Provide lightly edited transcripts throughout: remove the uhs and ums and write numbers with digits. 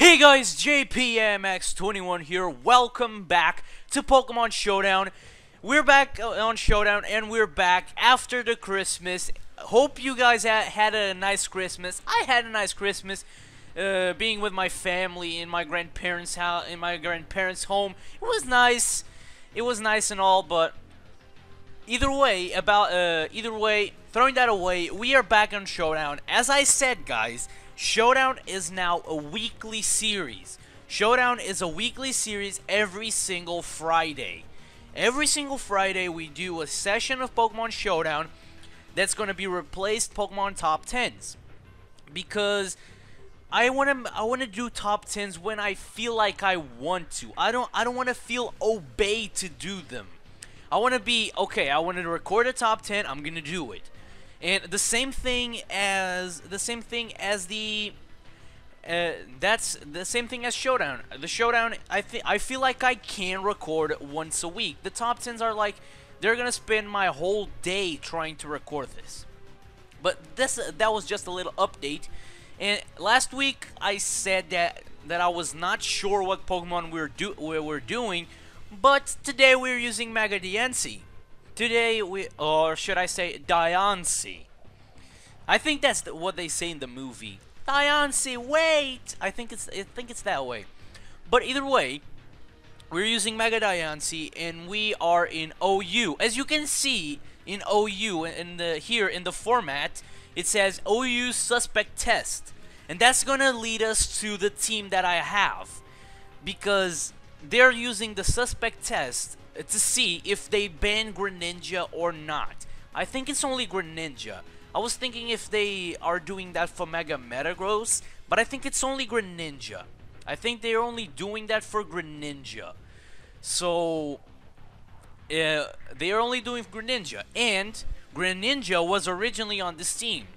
Hey guys, JPMX21 here. Welcome back to Pokemon Showdown. We're back on Showdown, and we're back after the Christmas. Hope you guys had a nice Christmas. I had a nice Christmas, being with my family in my grandparents' house, in my grandparents' home. It was nice. It was nice and all, but either way, throwing that away, we are back on Showdown. As I said, guys, Showdown is now a weekly series. Showdown is a weekly series every single Friday. Every single Friday we do a session of Pokemon Showdown that's going to be replaced Pokemon Top 10s. Because I want to do top 10s when I feel like I want to. I don't want to feel obeyed to do them. I want to be okay, I want to record a top 10, I'm going to do it. And the same thing as that's the same thing as Showdown. The Showdown, I feel like I can record once a week. The top 10s are like they're gonna spend my whole day trying to record this. But that was just a little update. And last week I said that I was not sure what Pokemon we were doing, but today we're using Mega Diancie. Today or should I say Diancie? I think that's what they say in the movie. Diancie, wait! I think it's that way. But either way, we're using Mega Diancie, and we are in OU. As you can see in OU, here in the format, it says OU Suspect Test, and that's gonna lead us to the team that I have, because they're using the Suspect Test to see if they ban Greninja or not. I think it's only Greninja. I was thinking if they are doing that for Mega Metagross, but I think it's only Greninja. I think they're only doing that for Greninja. So, they are only doing Greninja. And Greninja was originally on this team.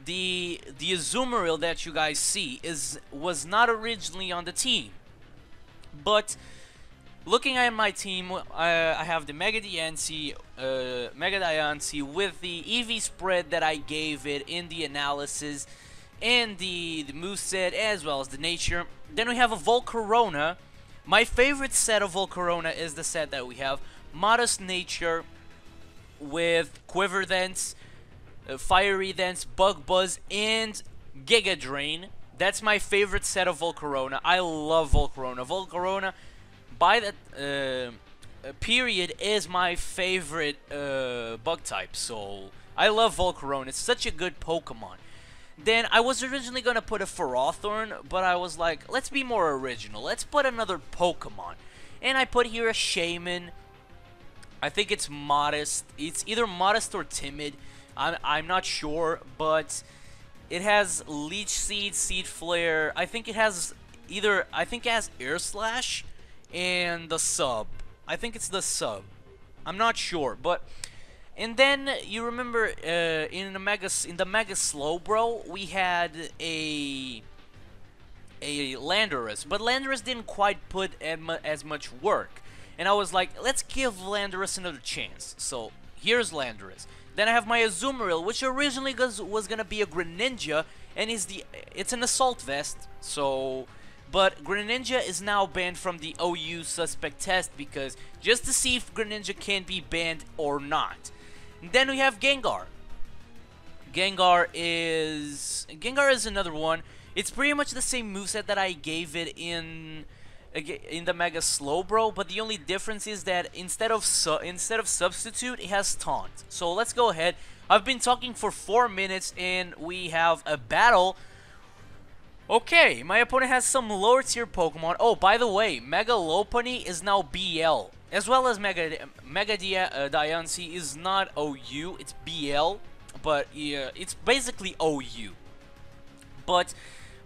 The Azumarill that you guys see was not originally on the team. But looking at my team, I have the Mega Diancie with the EV spread that I gave it in the analysis, and the moveset as well as the nature. Then we have a Volcarona. My favorite set of Volcarona is the set that we have. Modest Nature with Quiver Dance, Fiery Dance, Bug Buzz, and Giga Drain. That's my favorite set of Volcarona. I love Volcarona. Volcarona, by that period, is my favorite bug type, so I love Volcarona. It's such a good Pokemon. Then I was originally gonna put a Ferrothorn, but I was like, let's be more original. Let's put another Pokemon, and I put here a Shaman. I think it's modest. It's either modest or timid. I'm not sure, but it has Leech Seed, Seed Flare. I think it has Air Slash and the sub. I think it's the sub. I'm not sure, but and then you remember in the Mega Slowbro we had a Landorus, but Landorus didn't quite put as much work, and I was like, let's give Landorus another chance. So here's Landorus. Then I have my Azumarill, which originally was gonna be a Greninja, and it's an Assault Vest. So, but Greninja is now banned from the OU Suspect Test, because just to see if Greninja can be banned or not. And then we have Gengar. Gengar is another one. It's pretty much the same moveset that I gave it in the Mega Slowbro, but the only difference is that instead of Substitute, it has Taunt. So let's go ahead. I've been talking for 4 minutes, and we have a battle. Okay, my opponent has some lower tier Pokemon. Oh, by the way, Mega Lopunny is now BL, as well as Mega Diancie is not OU, it's BL, but yeah, it's basically OU. But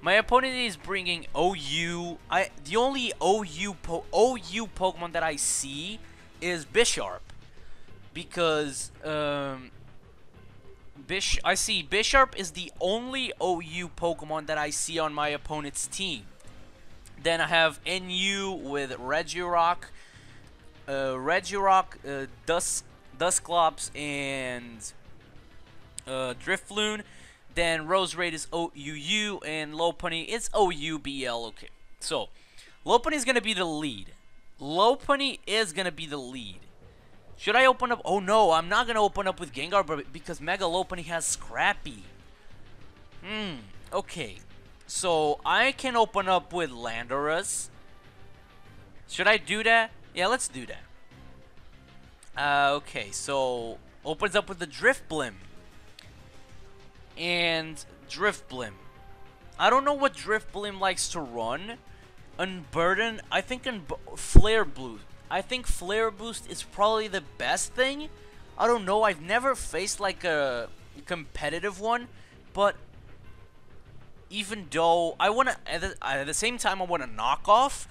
my opponent is bringing OU. The only OU Pokemon that I see is Bisharp, because I see Bisharp is the only OU Pokemon that I see on my opponent's team. Then I have NU with Regirock, Dusclops, and Drifloon. Then Roserade is OUU, and Lopunny is OUBL. Okay, so Lopunny is gonna be the lead. Lopunny is gonna be the lead. Should I open up? Oh no, I'm not gonna open up with Gengar, but because Mega Lopunny has Scrappy. Okay. So I can open up with Landorus. Should I do that? Yeah, let's do that. Okay, so opens up with the Drifblim. And Drifblim. I don't know what Drifblim likes to run. Unburden, I think Flare Boost. I think Flare Boost is probably the best thing. I don't know, I've never faced like a competitive one, but even though I want to, at the same time I want to knock off,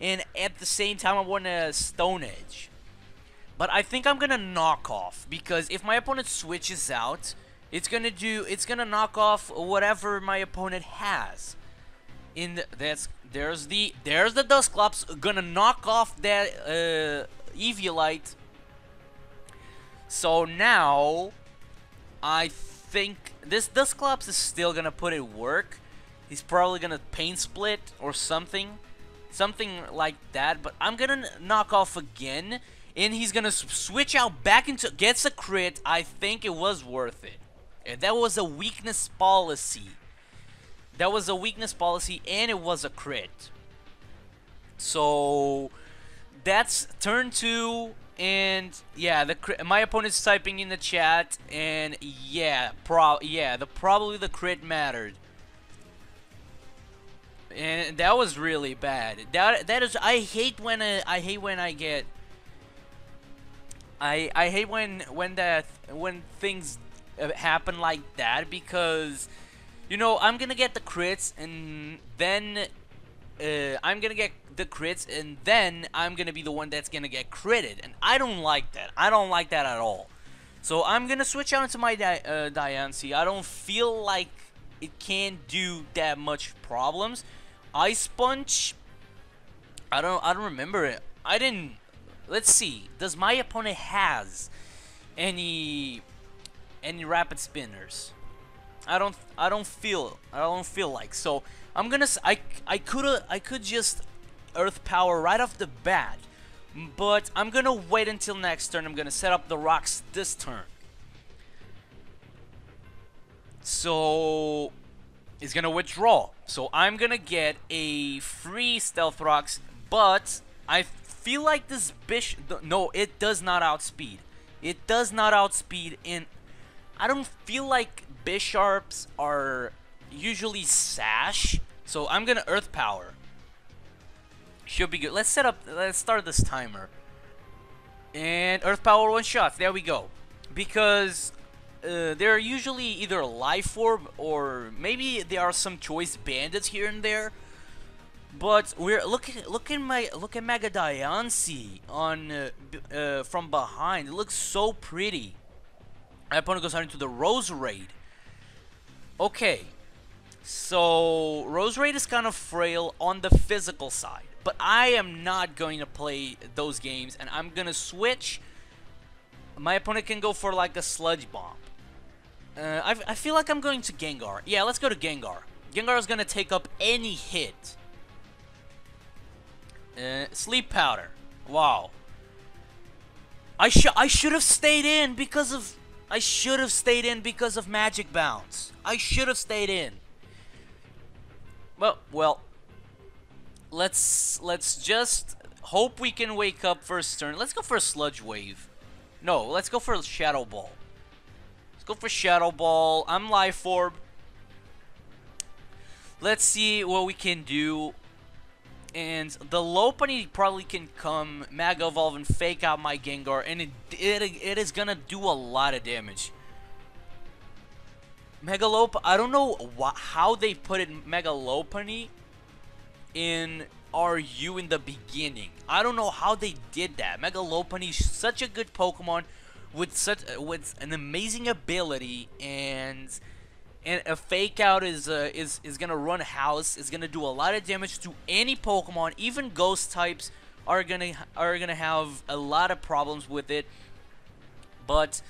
and at the same time I want to Stone Edge. But I think I'm gonna knock off, because if my opponent switches out, it's gonna knock off whatever my opponent has. There's the Dusclops gonna knock off that Eviolite. So now I think this Dusclops is still gonna put it work. He's probably gonna Pain Split or something like that. But I'm gonna knock off again, and he's gonna switch out back into gets a crit. I think it was worth it. And that was a weakness policy. That was a weakness policy, and it was a crit. So that's turn 2, and yeah, my opponent's typing in the chat, and yeah, probably the crit mattered, and that was really bad. That is, I hate when things happen like that, because you know, I'm gonna get the crits, and then I'm gonna get the crits, and then I'm gonna be the one that's gonna get critted, and I don't like that. I don't like that at all. So I'm gonna switch out into my Diancie. I don't feel like it can do that much problems. Ice Punch, I don't remember it. I didn't. Let's see. Does my opponent has any rapid spinners? I don't feel like. So I'm gonna I could just Earth Power right off the bat, but I'm gonna wait until next turn. I'm gonna set up the rocks this turn. So it's gonna withdraw. So I'm gonna get a free Stealth Rocks, but I feel like this no, it does not outspeed. It does not outspeed, and I don't feel like Bisharps are usually Sash, so I'm gonna Earth Power. Should be good. Let's start this timer. And Earth Power one shots. There we go. Because they're usually either Life Orb, or maybe there are some choice bandits here and there. But look at Mega Diancie on from behind. It looks so pretty. My opponent goes out into the Roserade. Okay, so Roserade is kind of frail on the physical side, but I am not going to play those games, and I'm gonna switch. My opponent can go for like a Sludge Bomb. I feel like I'm going to Gengar. Yeah, let's go to Gengar. Gengar is gonna take up any hit. Sleep Powder. Wow. I should have stayed in because of. I should have stayed in because of Magic Bounce. I should have stayed in. Well, let's just hope we can wake up first turn. Let's go for a Sludge Wave. No, let's go for a Shadow Ball. Let's go for Shadow Ball. I'm Life Orb. Let's see what we can do. And the Lopunny probably can come Mega Evolve and fake out my Gengar, and it is gonna do a lot of damage. Mega Lopunny, I don't know how they put it Mega Lopunny in RU in the beginning. I don't know how they did that. Mega Lopunny is such a good Pokemon with an amazing ability, and a fake out is gonna run house. Is gonna do a lot of damage to any Pokemon. Even Ghost types are gonna have a lot of problems with it. But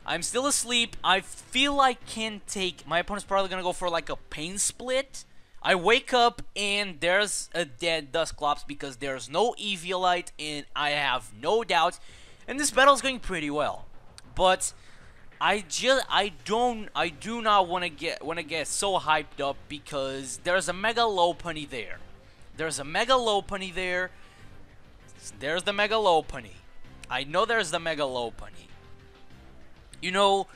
I'm still asleep. I feel I can take... My opponent's probably going to go for like a pain split. I wake up and there's a dead Dusclops because there's no Eviolite and I have no doubts. And this battle is going pretty well. But I do not want to get so hyped up because there's a Mega Lopunny there. There's a Mega Lopunny there. There's the Mega Lopunny. I know there's the Mega Lopunny. You know,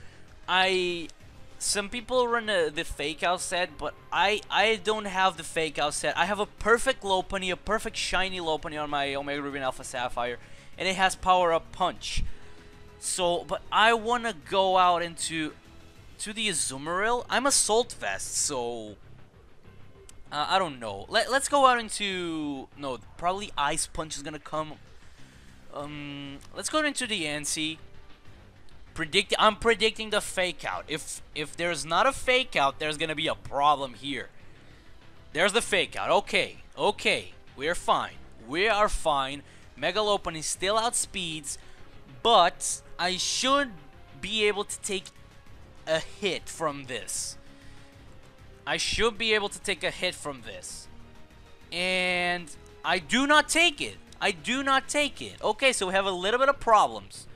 some people run the fake out set, but I don't have the fake out set. I have a perfect Lopunny, a perfect shiny Lopunny on my Omega Ruby and Alpha Sapphire, and it has power up punch. So, but I want to go out into the Azumarill. I'm a Salt Vest, so I don't know. Let's go out into... No, probably Ice Punch is gonna come. Let's go into the Diancie. I'm predicting the fake out. If there's not a fake out, there's gonna be a problem here. There's the fake out. Okay, we're fine. We are fine. Mega Lopunny still outspeeds, but I should be able to take a hit from this. I should be able to take a hit from this. And I do not take it. I do not take it. Okay, so we have a little bit of problems.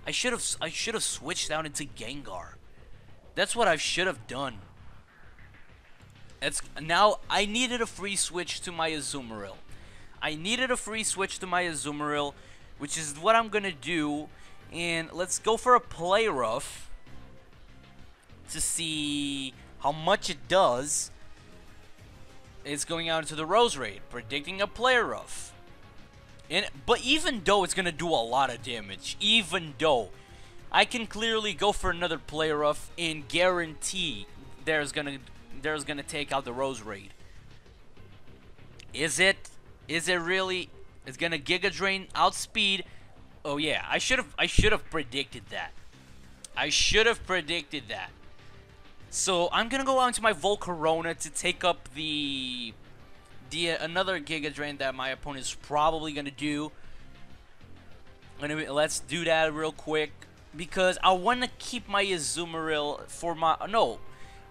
I should have switched out into Gengar. That's what I should have done. Now I needed a free switch to my Azumarill. Which is what I'm gonna do. And let's go for a Play Rough to see how much it does. It's going out into the Rose Raid, predicting a Play Rough. But even though it's gonna do a lot of damage, even though I can clearly go for another Play Rough and guarantee there's gonna take out the Rose Raid. Is it really? It's gonna Giga Drain, outspeed. Oh yeah, I should have predicted that. So I'm gonna go out into my Volcarona to take up the another Giga Drain that my opponent is probably gonna do. Let's do that real quick because I want to keep my Azumarill for my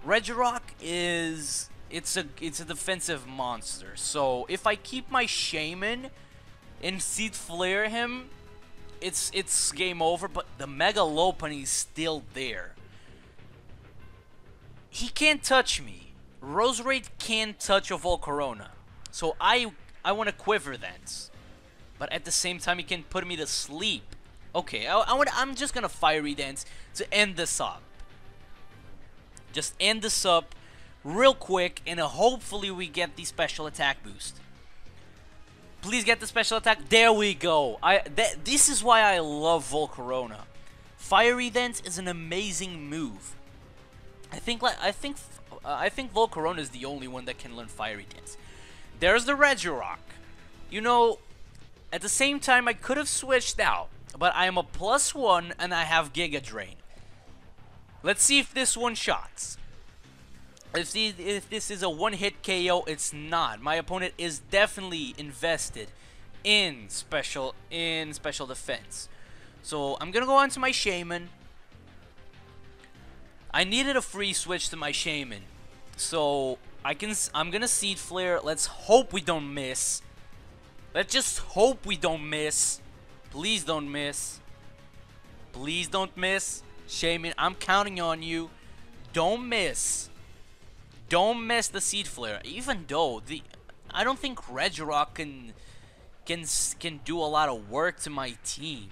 Regirock is it's a defensive monster. So if I keep my Shaman and Seed Flare him, it's game over. But the Mega Lopunny is still there. He can't touch me. Rose Raid can't touch a Volcarona. So I want to Quiver Dance. But at the same time, he can put me to sleep. Okay, I'm just going to Fiery Dance to end this up. Just end this up real quick, and hopefully we get the special attack boost. Please get the special attack. There we go. This is why I love Volcarona. Fiery Dance is an amazing move. I think Volcarona is the only one that can learn Fiery Dance. There's the Regirock. You know, at the same time, I could have switched out, but I am a +1 and I have Giga Drain. Let's see if this one shots. If this is a one-hit KO, it's not. My opponent is definitely invested in special defense. So I'm gonna go on to my Shaman. I needed a free switch to my Shaman, so I'm gonna Seed Flare. Let's hope we don't miss. Let's just hope we don't miss. Please don't miss. Please don't miss. Shaman, I'm counting on you. Don't miss. Don't miss the Seed Flare. Even though I don't think Regirock can do a lot of work to my team.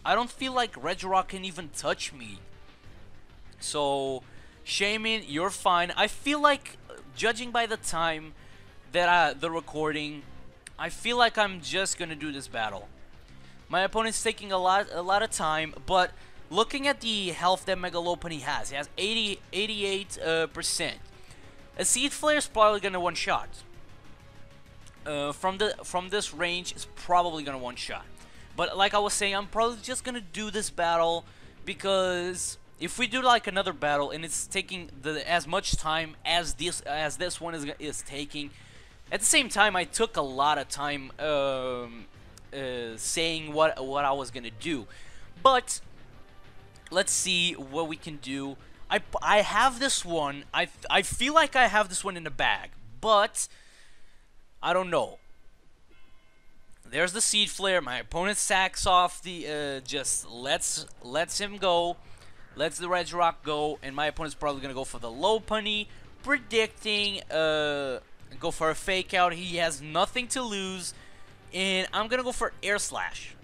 I don't feel like Regirock can even touch me. So, Shaman, you're fine. I feel like, judging by the time that the recording, I feel like I'm just gonna do this battle. My opponent's taking a lot of time, but looking at the health that Mega Lopunny has, he has 88%. A Seed Flare is probably gonna one-shot. From this range, it's probably gonna one-shot. But like I was saying, I'm probably just gonna do this battle because if we do like another battle and it's taking as much time as this one is taking, at the same time I took a lot of time saying what I was gonna do, but let's see what we can do. I have this one. I feel like I have this one in the bag, but I don't know. There's the Seed Flare. My opponent sacks off the just lets him go, lets the Regirock go, and my opponent's probably gonna go for the Lopunny, predicting go for a fake out. He has nothing to lose, and I'm gonna go for Air Slash.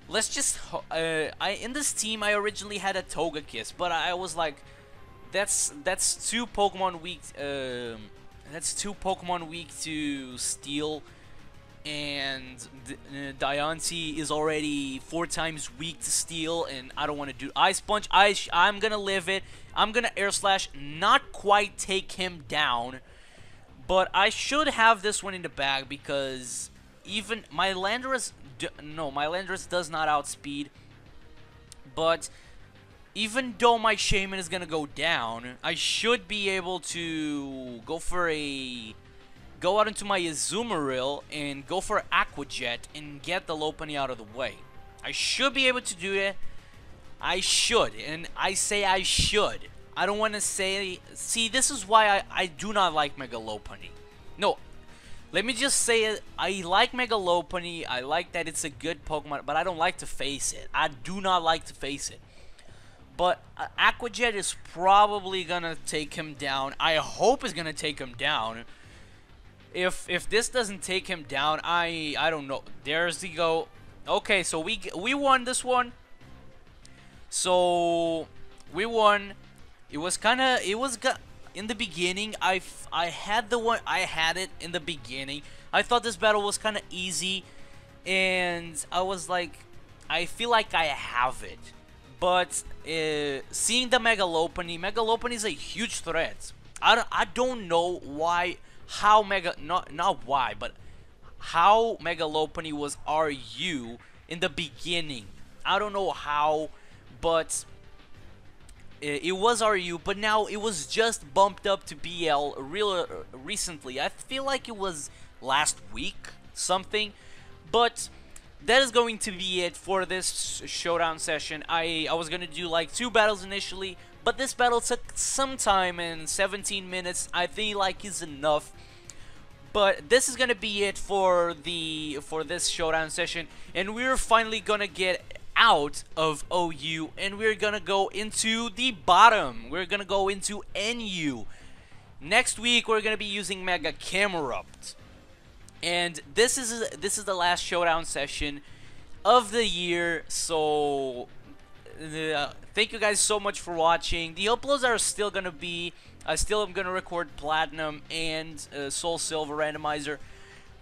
Let's just in this team I originally had a Togekiss, but I was like, that's too Pokemon weak. That's too Pokemon weak to Steel, and Diancie is already 4 times weak to Steel, and I don't want to do Ice Punch. I'm gonna live it. I'm gonna Air Slash, not quite take him down, but I should have this one in the bag because even my Landorus, my Landorus does not outspeed, but even though my Shaman is gonna go down, I should be able to go out into my Azumarill and go for Aqua Jet and get the Lopunny out of the way. I should be able to do it. I should, and I say I should. I don't want to say. See, this is why I do not like Mega Lopunny. No, let me just say it. I like Mega Lopunny. I like that it's a good Pokemon, but I don't like to face it. I do not like to face it. But Aqua Jet is probably gonna take him down. I hope it's gonna take him down. If this doesn't take him down, I don't know. There's the go. Okay, so we won this one. So we won. It was in the beginning. I had it in the beginning. I thought this battle was kind of easy, and I was like, I feel like I have it. But seeing the Mega Lopunny is a huge threat. I don't know how Mega Lopunny was RU in the beginning. I don't know how, but it was RU. But now it was just bumped up to BL recently. I feel like it was last week something, but that is going to be it for this showdown session. I was going to do like 2 battles initially, but this battle took some time, and 17 minutes I think like is enough. But this is going to be it for this showdown session, and we're finally going to get out of OU, and we're going to go into the bottom. We're going to go into NU. Next week we're going to be using Mega Camerupt. And this is the last showdown session of the year, so thank you guys so much for watching. The uploads are still gonna be, I still am gonna record Platinum and Soul Silver Randomizer,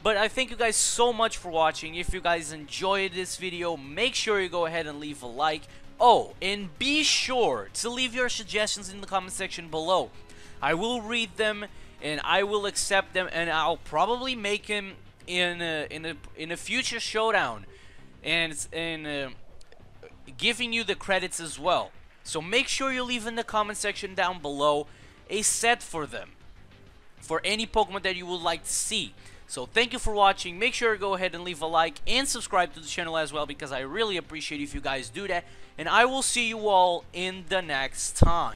but I thank you guys so much for watching. If you guys enjoyed this video, make sure you go ahead and leave a like. Oh, and be sure to leave your suggestions in the comment section below. I will read them, and I will accept them, and I'll probably make him in a future showdown, and giving you the credits as well. So make sure you leave in the comment section down below a set for them, for any Pokemon that you would like to see. So thank you for watching. Make sure to go ahead and leave a like and subscribe to the channel as well, because I really appreciate if you guys do that. And I will see you all in the next time.